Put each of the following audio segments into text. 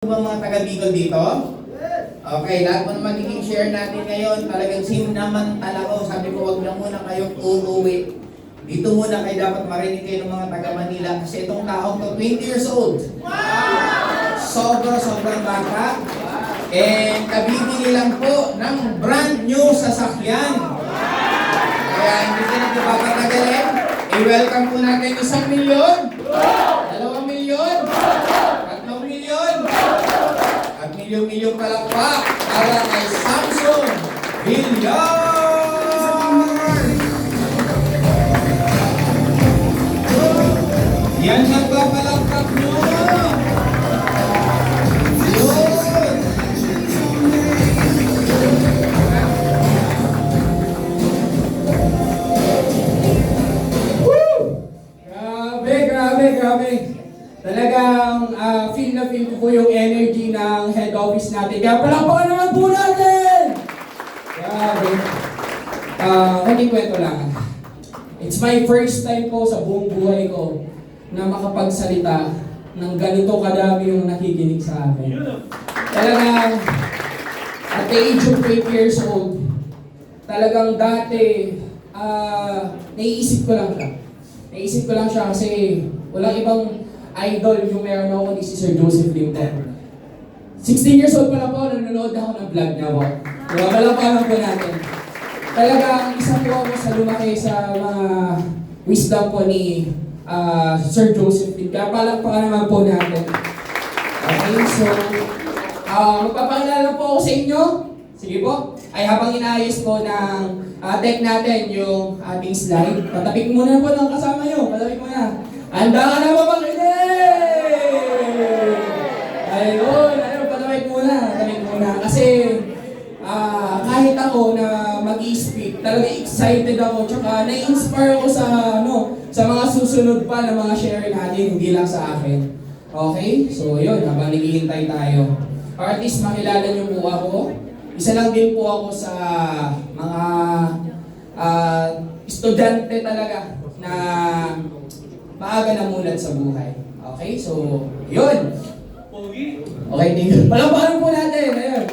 Ba mga taga Bicol dito? Okay, lahat mo na magiging share natin ngayon. Talagang sinamantala ko. Sabi ko, wag na muna kayong uuwi. Dito muna kayo dapat marinig kayo ng mga taga Manila. Kasi itong taong to, 20 years old. Sobrang bata. And kabibili lang po ng brand new sasakyan. Kaya hindi ko na ito papatagalin. I-welcome po natin 1 milyon, 2 milyon, 3 milyon, at milyon-milyon palakpak para kay Samson Villar! Yan nagpapalakpak nyo! Yun! Grabe. Talagang feel na feel ko po yung energy ng head office natin. Kaya palakpakan naman po natin! Grabe. Kunting kwento lang. It's my first time po sa buong buhay ko na makapagsalita ng ganito kadami yung nakikinig sa akin. Talagang at the age of 20 years old, talagang dati naiisip ko lang siya kasi walang ibang idol yung meron ako ni si Sir Joseph Limpo. 16 years old pa lang po, nanonood ako ng vlog niya po. Malapanan po natin. Talagang isa po ako sa lumaki sa mga wisdom po ni Sir Joseph Limpo. Kaya palakpakan naman po natin. Okay, so magpapakilala po ako sa inyo. Sige po. Ay habang inaayos po ng tech natin yung ating slide, patapik muna po ng kasama nyo. Patapik muna. Handa ka na ba makinig? Ayun, patapik muna. Kasi kahit ako na mag-i-speak, talaga excited ako. Tsaka na-inspire ako sa mga susunod pa na mga share natin, hindi lang sa akin. Okay? So yun, habang naghihintay tayo. Or at least makilala nyo po ako. Isa lang din po ako sa mga estudyante talaga na maaga namulat sa buhay. Okay? So, yun. Okay, tingnan. Palakpakan po natin. Ayun.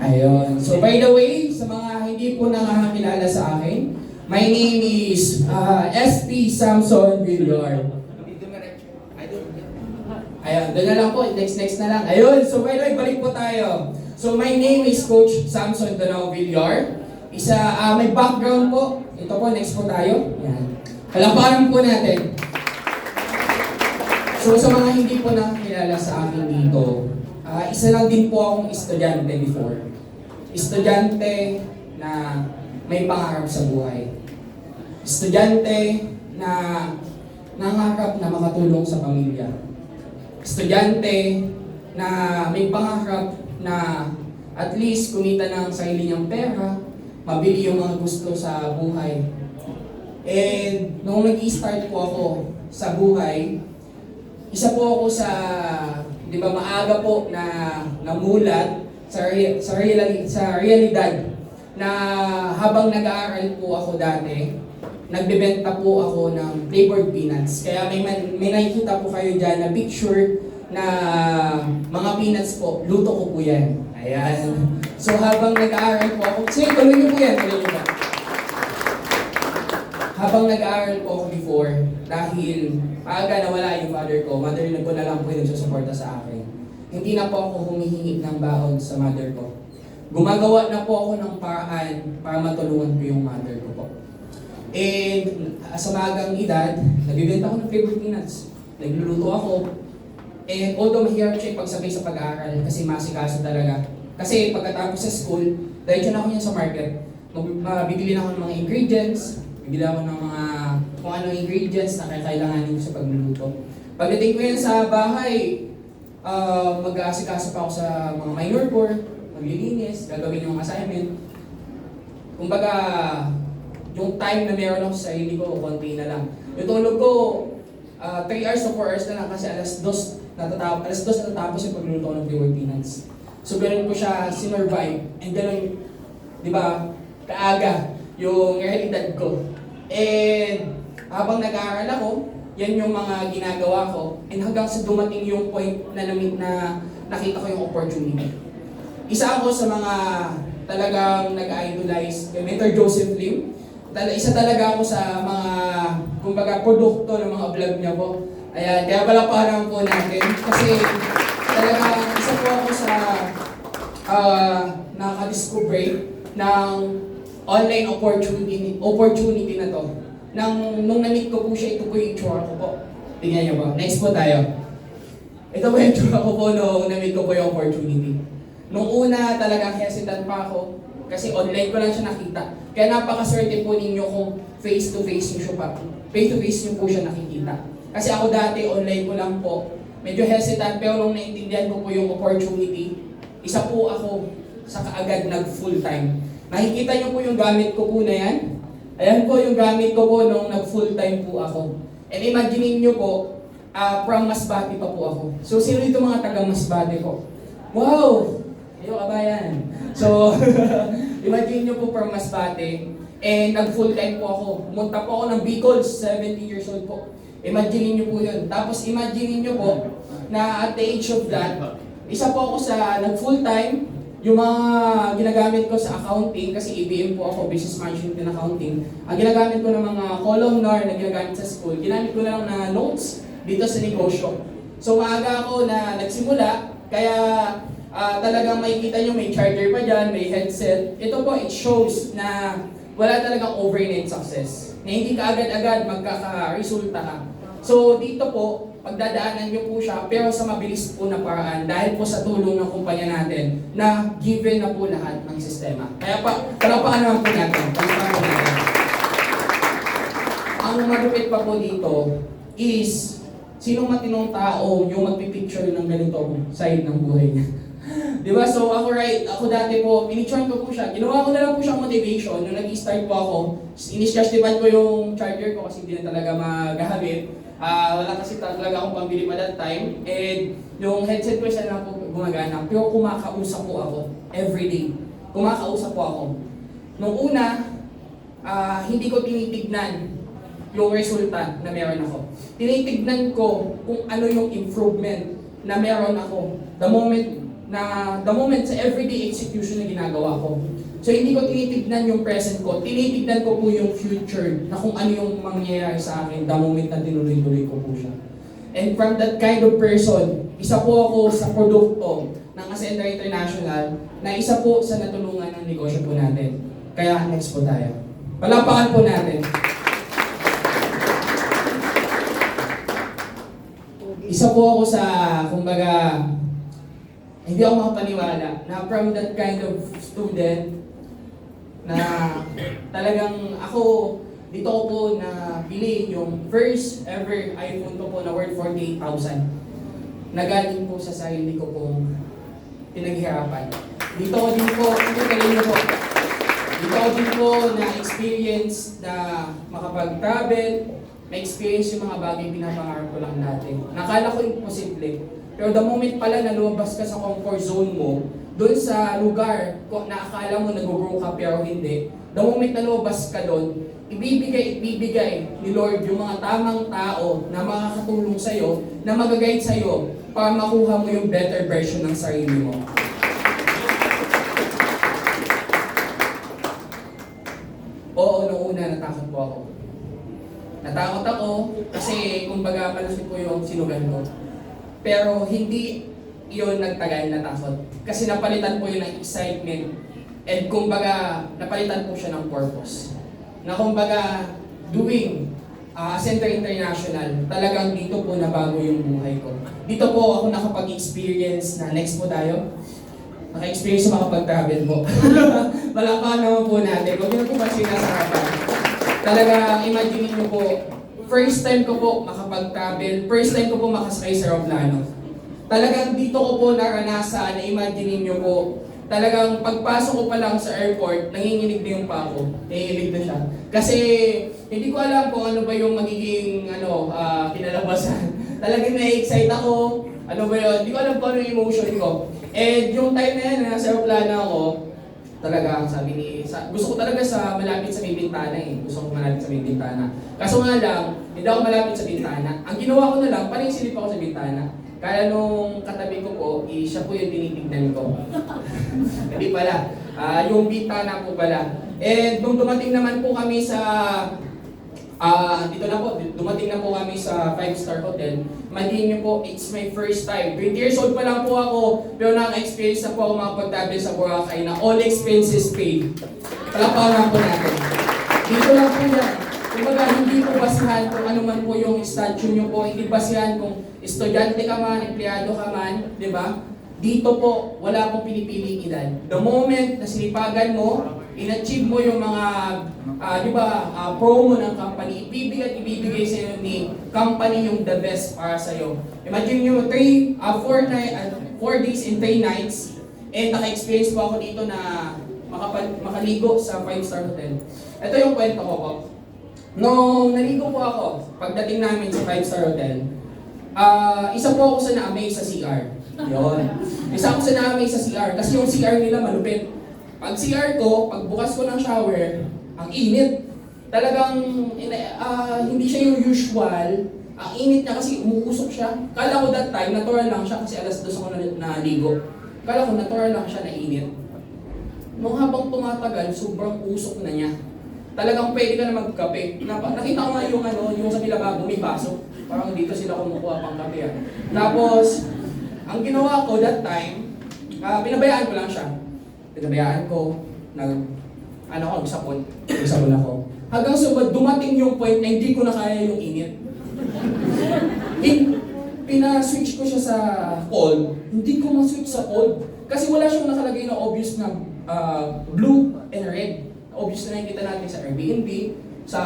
Ayun. So, by the way, sa mga hindi po nakakakilala sa akin, my name is SP Samson Villar. Ayun, doon na lang po. Next na lang. Ayun, so by the way, balik po tayo. So my name is Coach Samson Donao Villar. May background po. Ito po, next po tayo. Yan. Palakpakan po natin. So sa mga hindi po nakakilala sa akin dito, isa lang din po akong estudyante before. Estudyante na may pangarap sa buhay. Estudyante na nangarap na makatulong sa pamilya. Estudyante na may pangarap na at least kumita ng sarili niyang pera, mabili yung mga gusto sa buhay. And nung nag-i-start po ako sa buhay, isa po ako sa, di ba, maaga po na namulat sa realidad na habang nag-aaral po ako dati, nagbebenta po ako ng flavored peanuts. Kaya may nakikita po kayo dyan na picture na mga peanuts po, luto ko po yan. Ayan. So habang nag-aaral po ako, sige, tuloy niyo po yan, tuloy niyo po. Habang nag-aaral po ako before, dahil maaga nawala yung father ko na lang po yung nagsusuporta sa akin. Hindi na po ako humihingi ng baon sa mother ko. Gumagawa na po ako ng paraan para matulungan ko yung mother ko po. And sa magang edad, nagbibenta ako ng flavored peanuts. Nagluluto ako. And although mahirap siya pagsabay sa pag-aaral kasi masikaso talaga. Kasi pagkatapos sa school, diretso na ako niyan sa market. Bibili na ako ng mga ingredients, bibili ako ng mga kung anong ingredients na kailanganin ko sa pagluluto. Pagdating ko yan sa bahay, mag-aasikaso pa ako sa mga minor core, maglilinis, gagawin yung assignment. Kumbaga, yung time na meron ako sa sarili ko, konti na lang. Yung tulog ko, 3 hours to 4 hours na lang kasi alas 2 natatapos yung pagluluto ko ng flavored peanuts. So ganun ko siya sinurvive and ganun, di ba, kaaga yung realidad ko. And habang nag-aaral ako, yan yung mga ginagawa ko. And hanggang sa dumating yung point na nakita ko yung opportunity. Isa ako sa mga talagang nag-idolize kay Mentor Joseph Lim. Isa talaga ako sa mga, kumbaga, produkto ng mga vlog niya po. Ayan, kaya palaparan po natin. Kasi talagang isa po ako sa nakadiscover ng online opportunity na to. Nung na-meet ko po siya, ito po yung itsura ko po. Tingnan niyo po. Next po tayo. Ito po yung itsura ko po nung na-meet ko po yung opportunity. Nung una talagang hesitant pa ako kasi online ko lang siya nakita. Kaya napakaswerte po ninyo kung face-to-face niyo po siya nakikita. Kasi ako dati online ko lang po. Medyo hesitant pero nung naintindihan ko po yung opportunity, isa po ako sa kaagad nag-full time. Nakikita niyo po yung gamit ko po na yan. Ayan po yung gamit ko po nung nag-full time po ako. And imagine niyo po, from Masbate pa po ako. So sino dito mga taga Masbate po? Wow! Ayo kabayan. So, imagine nyo po from Masbate, and nag-full time po ako. Pumunta po ako ng Bicol, 17 years old po. Imagine nyo po yun. Tapos imagine nyo po, na at the age of that, isa po ako sa nag-full time, yung mga ginagamit ko sa accounting, kasi EBM po ako, Business Management and Accounting. Ang ginagamit ko ng mga columnar na ginagamit sa school, ginamit ko na lang na notes dito sa negosyo. So maaga ako na nagsimula, kaya talagang makikita nyo may charger pa dyan, may headset. Ito po, it shows na wala talagang overnight success. Na hindi ka agad-agad magkaka-resulta ka. So dito po, pagdadaanan nyo po siya, pero sa mabilis po na paraan dahil po sa tulong ng kumpanya natin na given na po lahat ng sistema. Kaya palapakan naman po natin. Ang malupit pa po dito is sinong matinong tao yung magpipicture ng ganitong side ng buhay niya. Diba? So ako dati po, pinicturean ko po siya. Ginawa ko na lang po siyang motivation. Nung nag-start po ako, in-charge ko yung charger ko kasi hindi na talaga magagamit. Wala kasi talaga akong pambili pa that time. And yung headset ko siya na po gumagana. Pero kumakausap po ako everyday. Kumakausap po ako. Nung una, hindi ko tinitignan yung resulta na meron ako. Tinitignan ko kung ano yung improvement na meron ako. The moment sa everyday execution na ginagawa ko. So hindi ko tinitignan yung present ko, tinitignan ko po yung future na kung ano yung mangyayari sa akin the moment na tinuloy-tuloy ko po siya. And from that kind of person, isa po ako sa produkto ng Ascender International na isa po sa natulungan ng negosyo po natin. Kaya next po tayo. Palapakan po natin. Isa po ako sa, kumbaga, hindi ako makapaniwala na from that kind of student na talagang ako, dito ko po na pili yung first ever iPhone ko po na worth 48,000 na galing po sa sarili ko pong pinaghirapan. Dito ko din po na experience na makapag-travel, na-experience yung mga bagay pinapangarap ko lang dati. Nakala ko imposible. Pero the moment pala na lumabas ka sa comfort zone mo, doon sa lugar na akala mo nag-grow ka pero hindi, the moment na lumabas ka doon, ibibigay ni Lord yung mga tamang tao na makakatulong sa'yo, na mag-guide sa'yo para makuha mo yung better version ng sarili mo. Oo, noong una natakot po ako. Natakot ako kasi kumbaga malaki po yung sinugan ko. Pero hindi yun nagtagal na takot. Kasi napalitan po yun ng excitement. And kumbaga, napalitan po siya ng purpose. Na kumbaga, doing Ascender International, talagang dito po nabago yung buhay ko. Dito po ako nakapag-experience na next po tayo. Naka-experience makapag-travel po. Palakpakan naman po natin. Huwag nyo po ba sinasarapan. Talaga, imagine nyo po, first time ko po makapag-travel, first time ko po makasakay sa aeroplano. Talagang dito ko po naranasan, na imagine nyo po, talagang pagpasok ko pa lang sa airport, nanginginig na yung pako. Nanginginig na siya. Kasi hindi ko alam kung ano ba yung magiging kinalabasan. Talagang na-excite ako. Ano ba yun? Hindi ko alam kung ano yung emotion ko. And yung time na yan, nasa aeroplano ako, talaga, sabi gusto ko talaga sa malapit sa may bintana eh. Gusto ko malapit sa may bintana. Kaso nga lang, Hindi ako malapit sa bintana. Ang ginawa ko na lang, parang silip ako sa bintana. Kaya nung katabi ko po, siya po yung tinitignan ko. Hindi pala. Yung bintana po pala. And nung dumating naman po kami sa dumating na po kami sa 5-star hotel. Imagine niyo po, it's my first time. 20 years old pa lang po ako, pero naka-experience na po ako makapag-travel sa Boracay na all expenses paid. Palapakan po natin. Dito lang po yan. Kumbaga, hindi po basihan kung ano man po yung statue nyo po, hindi basihan kung estudyante ka man, empleyado ka man, di ba? Dito po, wala pong pinipiling edad. The moment na sinipagan mo, in-achieve mo yung mga, promo ng company, ibibigay sa iyo ni company yung the best para sa iyo. Imagine nyo, 4 days and 3 nights, and naka-experience po ako dito na makaligo sa 5-star hotel. Ito yung kwento ko po. Nung naligo po ako, pagdating namin sa 5-star hotel, isa po ako sa na-amaze sa CR. Yun. Isa ako sa na-amaze sa CR kasi yung CR nila malupit. Pag CR ko, pagbukas ko ng shower, ang init. Talagang hindi siya yung usual. Ang init niya kasi umuusok siya. Kala ko that time, natural lang siya kasi alas 2 ako naligo. Kala ko natural lang siya na init. Nung habang tumatagal, sobrang usok na niya. Talagang pwede ka na magkape. Nakita ko nga yung sa Milababo, may baso. Parang dito sila kumukuha pang kape. Tapos, ang ginawa ko that time, pinabayaan ko lang siya. Pinabayaan ko, nagsapon ako. Hanggang sa dumating yung point na hindi ko na kaya yung init. Pina-switch ko siya sa cold, hindi ko ma-switch sa cold. Kasi wala siyang nakalagay na obvious na blue and red. Obvious na nakikita natin sa Airbnb, sa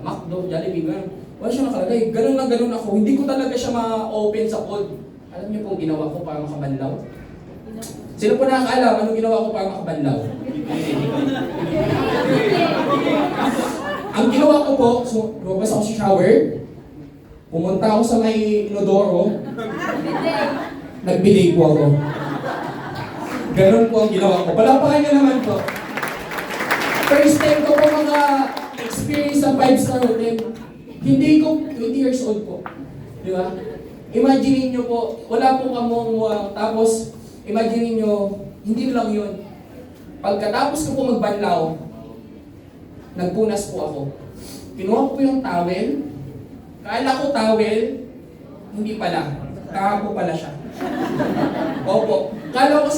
McDo, Jollibee, gano'n. Wala siya nakalagay. Ganun na ganun ako. Hindi ko talaga siya ma-open sa cold. Alam niyo po ginawa ko para makabanlaw? Sino po nakakaalam anong ginawa ko para makabanlaw? Ang ginawa ko po, so lumabas ako sa shower, pumunta ako sa may inodoro, nagbilig po ako. Ganun po ang ginawa ko. Palapakan niyo naman po. First time ko po mga experience sa 5-star hotel. Hindi ko 20 years old po. Di ba? Imagine niyo po, wala po kamong tapos imagine niyo, hindi lang yun. Pagkatapos ko po magbanlaw, nagpunas po ako. Kinuha ko po yung towel. Kala ko towel, hindi pala. Kahapo pala siya. Opo. Akala ko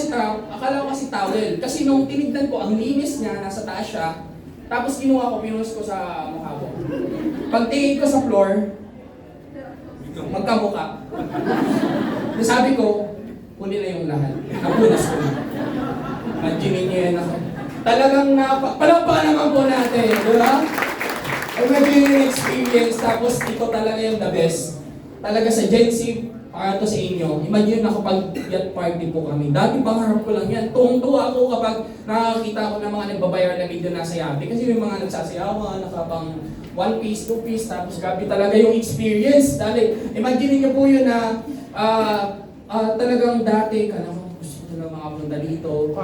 kasi towel. Kasi nung tinignan ko, ang linis niya, nasa taas siya. Tapos kinuha ko, pinunas ko sa mukha ko. Pagtingin ko sa floor, magkamukha. Sabi ko, huli na yung lahat. Napunas ko na. Imagine niyo yan ako. Talagang palampakan naman po natin, di ba? Imagine yung experience, tapos ito talaga yung the best. Talaga sa Gen Z, para to sa inyo, imagine ako pag yacht party po kami. Dati pangarap ko lang yan. Tuwang-tuwa ako kapag nakakita ko ng mga nagbabayar na video nasa yapi. Kasi may mga nagsasayawan, nakapang 1 piece, 2 piece, tapos grabe talaga yung experience. Dali, imagine niyo po yun na talagang dati, gusto ko na makapunta dito.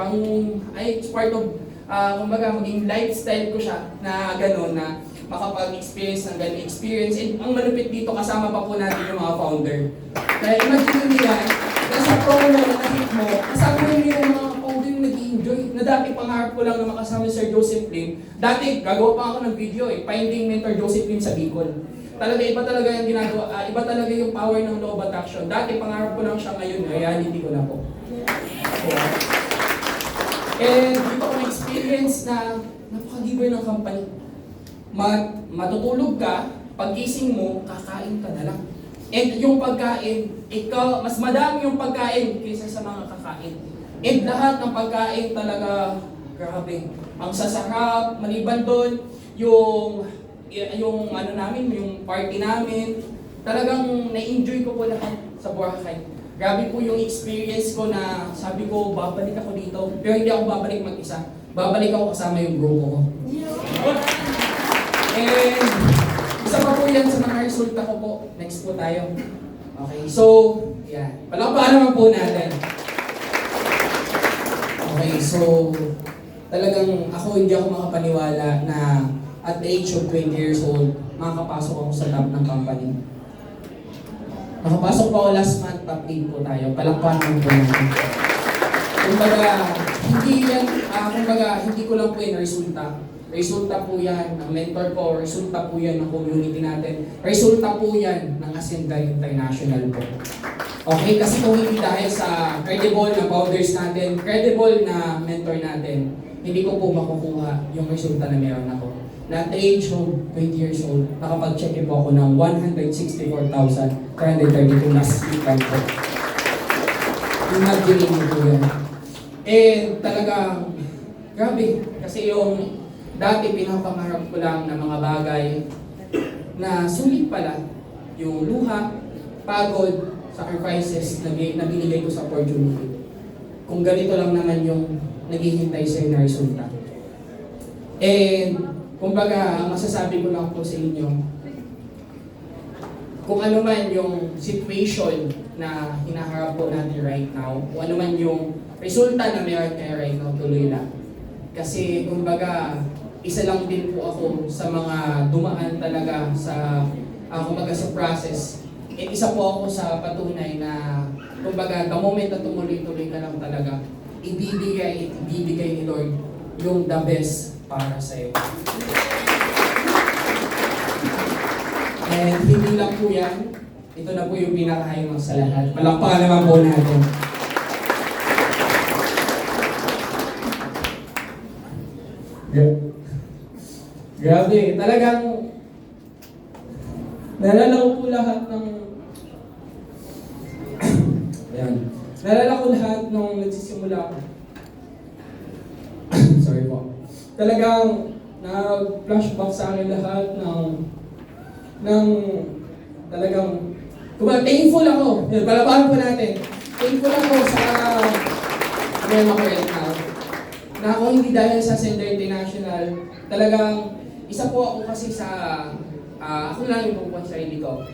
It's part of, kumbaga, maging lifestyle ko siya na gano'n na makapag-experience ng ganung experience. And ang malupit dito, kasama pa po natin yung mga founder. Kaya imagine nyo yan, nasa promo na nakit mo, kasama nyo yung mga founder yung nag-i-enjoy. Na dati pangarap ko lang na makasama si Sir Joseph Lim. Dati, gagawa pa ako ng video Finding Mentor Joseph Lim sa Bicol. Talaga, iba talaga yung ginagawa, iba talaga yung power ng law of attraction. Dati, pangarap ko lang siya ngayon, reality ko na po. And dito ko na-experience na napaka-giver ng company. Matutulog ka, paggising mo, kakain ka na lang. And yung pagkain, mas madami yung pagkain kaysa sa mga kakain. And lahat ng pagkain talaga, grabe. Ang sasarap, maliban doon, yung party namin, talagang na-enjoy ko po lahat sa Boracay. Grabe po yung experience ko na sabi ko, babalik ako dito. Pero hindi ako babalik mag-isa. Babalik ako kasama yung grupo ko. And isa pa po yan sa mga resulta ko po. Next po tayo. Okay, so, yan. Palakpakan naman po natin. Okay, so, talagang hindi ako makapaniwala na at the age of 20 years old, makakapasok ako sa top ng company. Nakapasok pa ako last month, top 8 po tayo. Palakpakan po natin. Kumbaga, hindi ko lang po yung resulta. Resulta po yan ng mentor ko, resulta po yan ng community natin, resulta po yan ng Ascenda International po. Okay, kasi kung hindi dahil sa credible na founders natin, credible na mentor natin, hindi ko po makukuha yung resulta na meron ako. Na at the age of 20 years old, nakapag-check po ako ng 164,332 last week po. Imagine mo po yan. And talagang, grabe, kasi yung dati pinapangarap ko lang na mga bagay na sulit pala, yung luha, pagod, sacrifices na binigay ko sa opportunity. Kung ganito lang naman yung naghihintay sa'yo na resulta. And, kumbaga, ang masasabi ko lang po sa inyo, kung ano man yung situation na hinaharap po natin right now, kung ano man yung resulta na meron kayo right now, tuloy lang. Kasi, kumbaga, isa lang din po ako sa mga dumaan talaga sa, kumbaga, sa process. At isa po ako sa patunay na, kumbaga, the moment na tumuloy-tuloy ka lang talaga, ibibigay ni Lord yung the best para sa'yo. And hindi lang po yan, ito na po yung pinakahayang sa lahat. Palakpakan naman po natin. Grabe, talagang nalala ko po lahat ng ayan. Nalala ko lahat nung nagsisimula ako. Sorry po. Talagang nag-flashback sa akin lahat ng talagang thankful ako. Palapahan po natin. Thankful ako sa meron ako right now. Na kung hindi dahil sa Ascenda International, talagang isa po ako kasi sa ako lang yung pupuan sa sarili ko.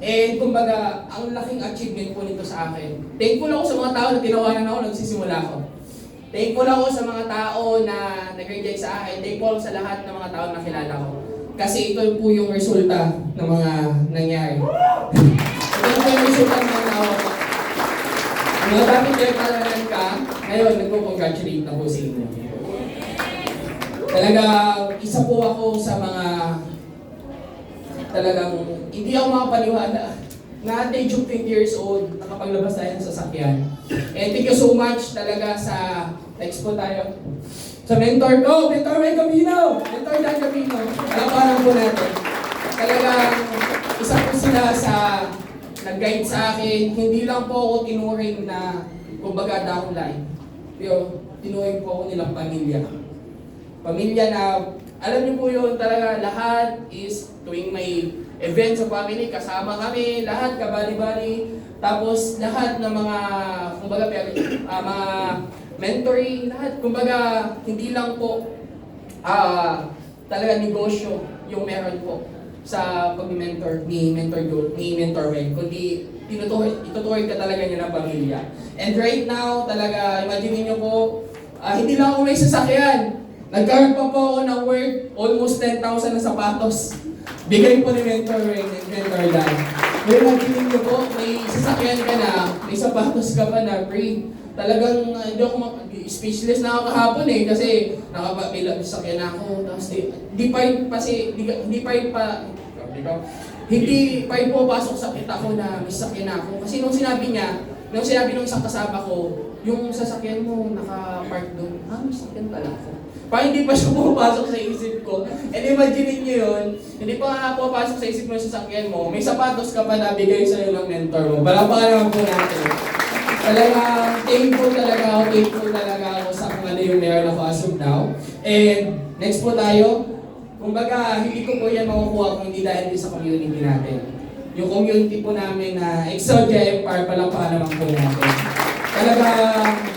And kumbaga, ang laking achievement po nito sa akin. Thankful ako sa mga tao na tinawanan ako, nagsisimula ako. Thankful ako sa mga tao na nag-reject sa akin. Thankful ako sa lahat ng mga tao na kilala ko. Kasi ito po yung resulta ng mga nangyari. Ito po yung resulta ng mga tao. Ang mga dapat kayo palaran ka, ngayon nagpo-congratulate na po sa inyo. Talaga, isa po ako sa mga talagang hindi ako makapaniwala na at age of 20 years old, nakapaglabas tayo ng sasakyan. And thank you so much talaga sa expo tayo. Sa mentor ko, Mentor May Camino! Mentor Dan Camino. Alaparan po natin. Talagang isa po sila sa nag-guide sa akin. Hindi lang po ako tinuring na kumbaga downline. Pero tinuring po ako nilang pamilya. Pamilya na, alam niyo po yun, talaga lahat is tuwing may event sa family, kasama kami, lahat kabali-bali. Tapos lahat ng mga, kumbaga, mga mentoring, lahat. Kumbaga, hindi lang po talaga negosyo yung meron po sa pag-mentor ni Mentor Wayne, kundi ituturing ka talaga niya ng pamilya. And right now, talaga, imagine niyo po, hindi lang ako may sasakyan. Nagkaroon pa po ako ng worth almost 10,000 na sapatos. Bigay po ni Mentor Wayne and Mentor Dan. May imagine niyo po, may sasakyan ka na, may sapatos ka pa na free. Talagang hindi ako speechless na ako kahapon kasi may sasakyan na ako. Tapos hindi pa rin pumapasok sa kita ko na may sasakyan na ako. Kasi nung sinabi nung isang kasama ko, yung sasakyan mo naka-park doon, may sasakyan pala ako. Parang hindi pa siya pumapasok sa isip ko. And imagine niyo yun, hindi pa nga pumapasok sa isip mo yung sasakyan mo, may sapatos ka pa na bigay sa'yo ng mentor mo. Palakpakan naman po natin. Talagang thankful talaga ako sa kung ano yung meron ako as of now. And next po tayo, kumbaga hindi ko po yan makukuha kung hindi dahil din sa community natin. Yung community po namin na Exodia Empire, palakpakan naman po natin. Talaga,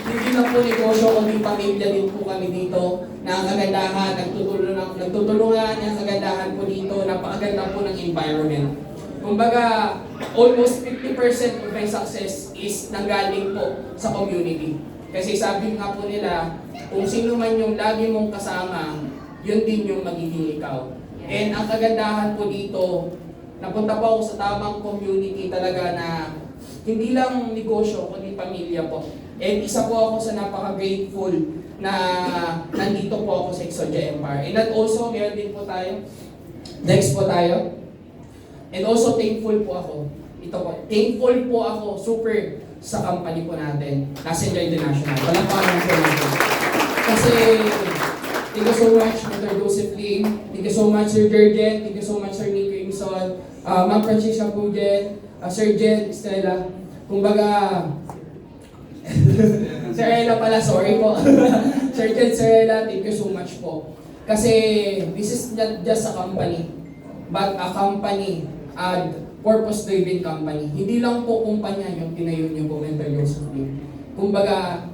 hindi lang po negosyo, kundi pamilya din po kami dito na ang kagandahan, nagtutulungan, ang kagandahan po dito, napakaganda po ng environment. Kumbaga, almost 50% of my success is nanggaling po sa community. Kasi sabi nga po nila, kung sino man yung lagi mong kasama, yun din yung magiging ikaw. And ang kagandahan po dito, napunta po ako sa tamang community talaga na hindi lang negosyo, kundi pamilya po. And isa po ako sa napaka-grateful na nandito po ako sa Exodia Empire. And that also, meron din po tayo. Next po tayo. And also, thankful po ako. Ito po, thankful po ako super sa company po natin, Nasenja International. Walang pangalan po natin. Kasi, thank you so much, Mr. Joseph Lim. Thank you so much, Sir Jurgen. Thank you so much, Sir Nico Imson. Ma'am Francisca Pujen. Sir Jen Estrella. Kumbaga, Sir Ella pala, sorry po. Sir Jen, Sir Ella, thank you so much po. Kasi, this is not just a company, but a company, a purpose-driven company. Hindi lang po kumpanya yung tinayo niyo po, Mentor Joseph Lim. Kumbaga,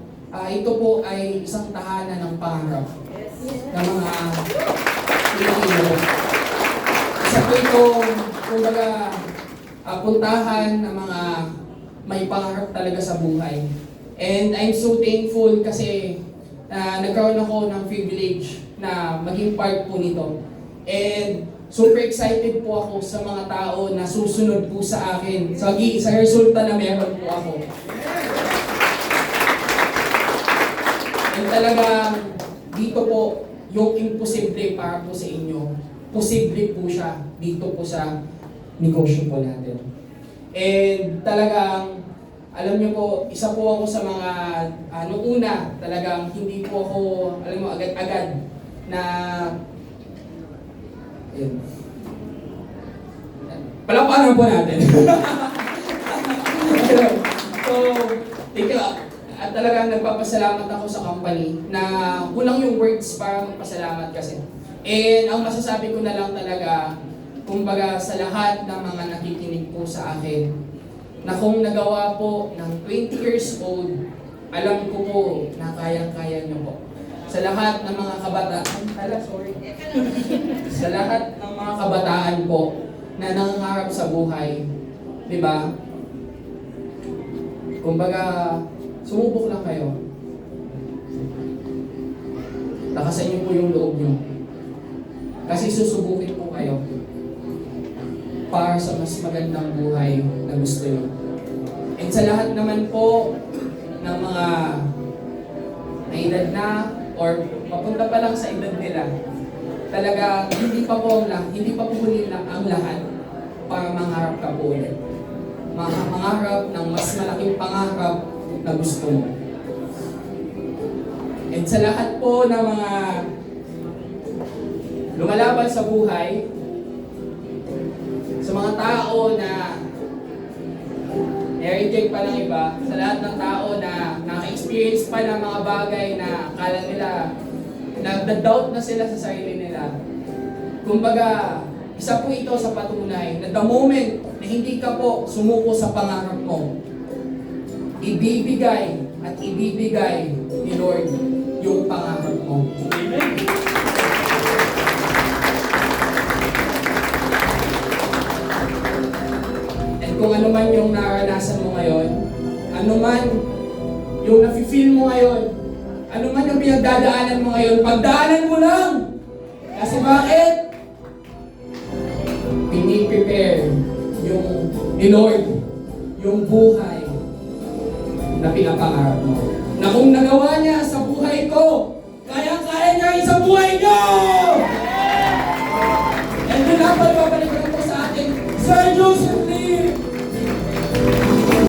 ito po ay isang tahanan ng pangarap ng mga Pilipino. Isa po ito, kumbaga, puntahan ng mga may pangarap talaga sa buhay. And I'm so thankful kasi nagkaroon ako ng privilege na maging part po nito. And super excited po ako sa mga tao na susunod po sa akin sa resulta na meron po ako. And talagang dito po, yung imposible para po sa inyo, posible po siya dito po sa negosyo po natin. And talagang, alam niyo po, isa po ako sa mga, noong una, talagang hindi po ako, alam mo, agad-agad na, ayun. Palapanan po natin. So, thank you. At talagang nagpapasalamat ako sa company na kulang yung words para magpasalamat kasi. And ang masasabi ko na lang talaga, kumbaga sa lahat ng mga nakikinig po sa akin, na kung nagawa po ng 20 years old, alam ko po na kayang-kaya nyo po. Sa lahat ng mga kabataan, sa lahat ng mga kabataan po na nangangarap sa buhay, di ba? Kumbaga, sumubok lang kayo. Lakasan niyo po yung loob niyo. Kasi susubukin po kayo para sa mas magandang buhay na gusto niyo. And sa lahat naman po ng mga na edad na or papunta pa lang sa edad nila, talaga hindi pa po huli na ang lahat para mangarap ka po ulit. Mangarap ng mas malaking pangarap na gusto mo. And sa lahat po ng mga lumalaban sa buhay, sa mga tao na na-reject pa ng iba, sa lahat ng tao na naka-experience pa ng mga bagay na akala nila, nagda-doubt na sila sa sarili nila. Kumbaga, isa po ito sa patunay na the moment na hindi ka po sumuko sa pangarap mo, ibibigay at ibibigay ni Lord yung pangarap mo. Amen. And kung ano man yung naranasan mo ngayon, ano man yung nafe-feel mo ngayon, ano man yung pinagdadaanan mo ngayon, pagdaanan mo lang! Kasi bakit? Piniprepare yung ni Lord, yung buhay na pinapangarap mo. Na kung nagawa niya sa buhay ko, kaya-kaya niya rin sa buhay niyo! And yun lang, babalik ko po sa ating Sir Joseph Lim!